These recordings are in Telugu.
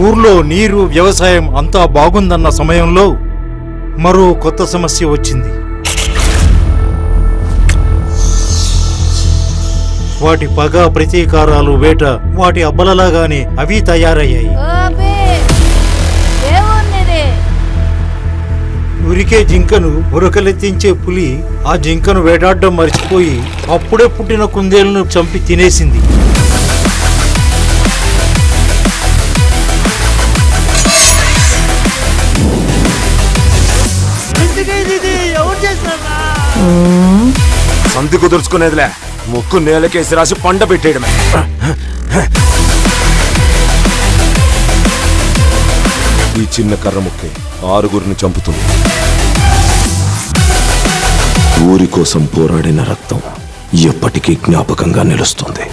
ఊర్లో నీరు, వ్యవసాయం అంతా బాగుందన్న సమయంలో మరో కొత్త సమస్య వచ్చింది. వాటి పగ, ప్రతీకారాలు, వేట వాటి అబ్బలలాగానే అవి తయారయ్యాయి. ఉరికే జింకను ఉరకలెత్తించే పులి ఆ జింకను వేటాడడం మర్చిపోయి అప్పుడే పుట్టిన కుందేళ్లను చంపి తినేసింది. సంధి కుదుర్చుకునేదిలే, ముక్కు నేలకేసి రాసి పండ పెట్టేయడమే. ఈ చిన్న కర్ర ముక్కే 6గురిని చంపుతుంది. ఊరి కోసం పోరాడిన రక్తం ఎప్పటికీ జ్ఞాపకంగా నిలుస్తుంది.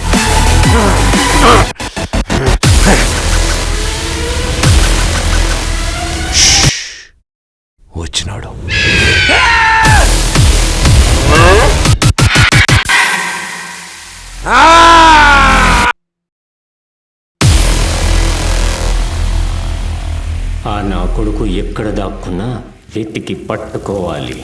వచ్చినాడు. ఆ నా కొడుకు ఎక్కడ దాక్కున్నా వెతికి పట్టుకోవాలి.